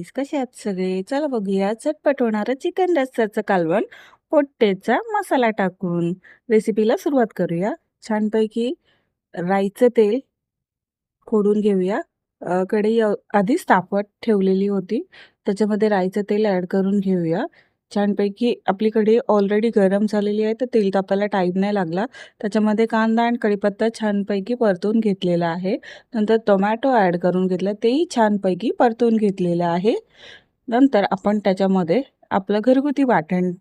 Guys, कसे आहात सगळे? चला बघूया झटपट होणारं चिकन रस्स्याचं कालवण पोट्टेचा मसाला टाकून. रेसिपीला सुरुवात करूया. छानपैकी राईचं तेल फोडून घेऊया. कढई आधीच तापत ठेवलेली होती. त्याच्यामध्ये राईचं तेल ॲड करून घेऊया. छानपैकी आपली कढई ऑलरेडी गरम झालेली आहे, तर तेल तापायला टाईम नाही लागला. त्याच्यामध्ये कांदा आणि कढीपत्ता छानपैकी परतून घेतलेला आहे. नंतर टोमॅटो ॲड करून घेतला, तेही छानपैकी परतून घेतलेलं आहे. नंतर आपण त्याच्यामध्ये आपलं घरगुती वाटण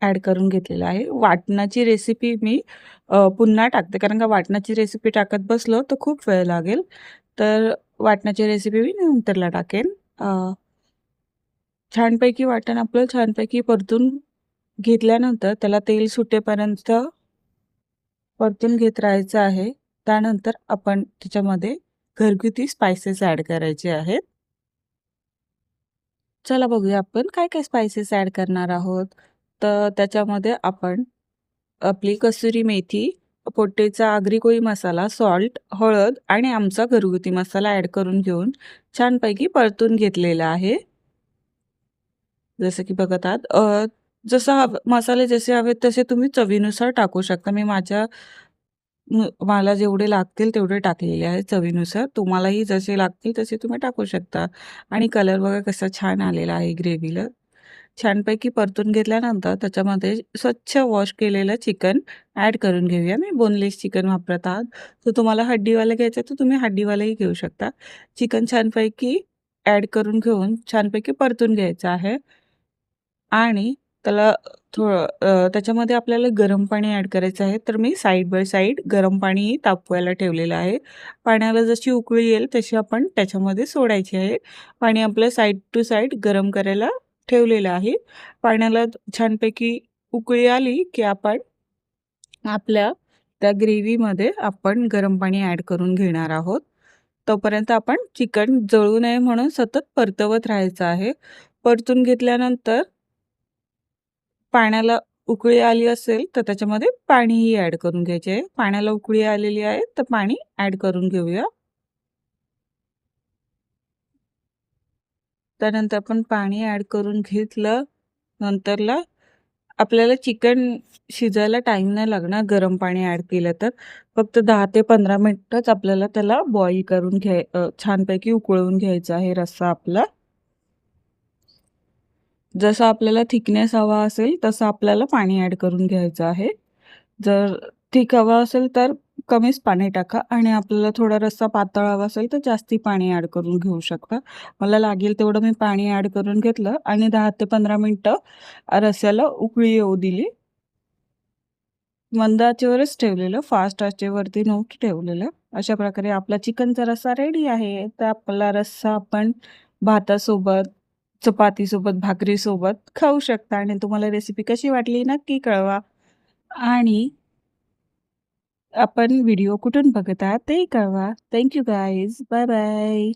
ॲड करून घेतलेलं आहे. वाटणाची रेसिपी मी पुन्हा टाकते, कारण का वाटणाची रेसिपी टाकत बसलो तर खूप वेळ लागेल. तर वाटणाची रेसिपी मी नंतरला टाकेन. छानपैकी वाटण आपलं छानपैकी परतून घेतल्यानंतर त्याला तेल सुटेपर्यंत परतून घेत राहायचं आहे. त्यानंतर आपण त्याच्यामध्ये घरगुती स्पाइसेस ॲड करायचे आहेत. चला बघूया आपण काय-काय स्पाइसेस ॲड करणार आहोत. तर त्याच्यामध्ये आपण आपली कसुरी मेथी, पोट्टेचा आगरी कोळी मसाला, सॉल्ट, हळद आणि आमचा घरगुती मसाला ॲड करून घेऊन छानपैकी परतून घेतलेला आहे. जसं की बघत आहात. मसाले जसे हवेत तसे तुम्ही चवीनुसार टाकू शकता. मी मला जेवढे लागतील तेवढे टाकलेले आहे चवीनुसार. तुम्हालाही जसे लागतील तसे तुम्ही टाकू शकता. आणि कलर बघा कसा छान आलेला आहे ग्रेव्हीला. छानपैकी परतून घेतल्यानंतर त्याच्यामध्ये स्वच्छ वॉश केलेलं चिकन ॲड करून घेऊया. मी बोनलेस चिकन वापरत आहात. तर तुम्हाला हड्डीवालं घ्यायचं तर तुम्ही हड्डीवालंही घेऊ शकता. चिकन छानपैकी ॲड करून घेऊन छानपैकी परतून घ्यायचं आहे. आणि त्याला त्याच्यामध्ये आपल्याला गरम पाणी ॲड करायचं आहे. तर मी साइड बाय साइड गरम पाणी तापवायला ठेवलेलं आहे. पाण्याला जशी उकळी येईल तशी आपण त्याच्यामध्ये सोडायची आहे. पाणी आपलं साइड टू साइड गरम करायला ठेवलेलं आहे. पाण्याला छानपैकी उकळी आली की आपण आपल्या त्या ग्रेव्हीमध्ये आपण गरम पाणी ॲड करून घेणार आहोत. तोपर्यंत आपण चिकन जळू नये म्हणून सतत परतवत राहायचं आहे. परतून घेतल्यानंतर पाण्याला उकळी आली असेल तर त्याच्यामध्ये पाणीही ॲड करून घ्यायचे आहे. पाण्याला उकळी आलेली आहे तर पाणी ॲड करून घेऊया. त्यानंतर आपण पाणी ॲड करून घेतलं. नंतरला आपल्याला चिकन शिजायला टाईम नाही लागणार गरम पाणी ॲड केलं तर. फक्त 10 ते 15 मिनिटच आपल्याला त्याला बॉईल करून छानपैकी उकळवून घ्यायचा आहे रस्सा आपला. जसं आपल्याला थिकनेस हवा असेल तसं आपल्याला पाणी ॲड करून घ्यायचं आहे. जर थिक हवा असेल तर कमीच पाणी टाका आणि आपल्याला थोडा रस्सा पातळ हवा असेल तर जास्ती पाणी ॲड करून घेऊ शकता. मला लागेल तेवढं मी पाणी ॲड करून घेतलं आणि 10 ते 15 मिनिटं रस्स्याला उकळी येऊ दिली. मंद आचेवरच ठेवलेलं, फास्ट आचेवरती नव्हतं ठेवलेलं. अशा प्रकारे आपला चिकनचा रस्सा रेडी आहे. तर आपला रस्सा आपण भातासोबत, चपातीसोबत, भाकरीसोबत खाऊ शकता आणि तुम्हाला रेसिपी कशी वाटली नक्की कळवा. आणि आपण व्हिडिओ कुठून बघत आहात तेही कळवा. Thank you guys. Bye bye.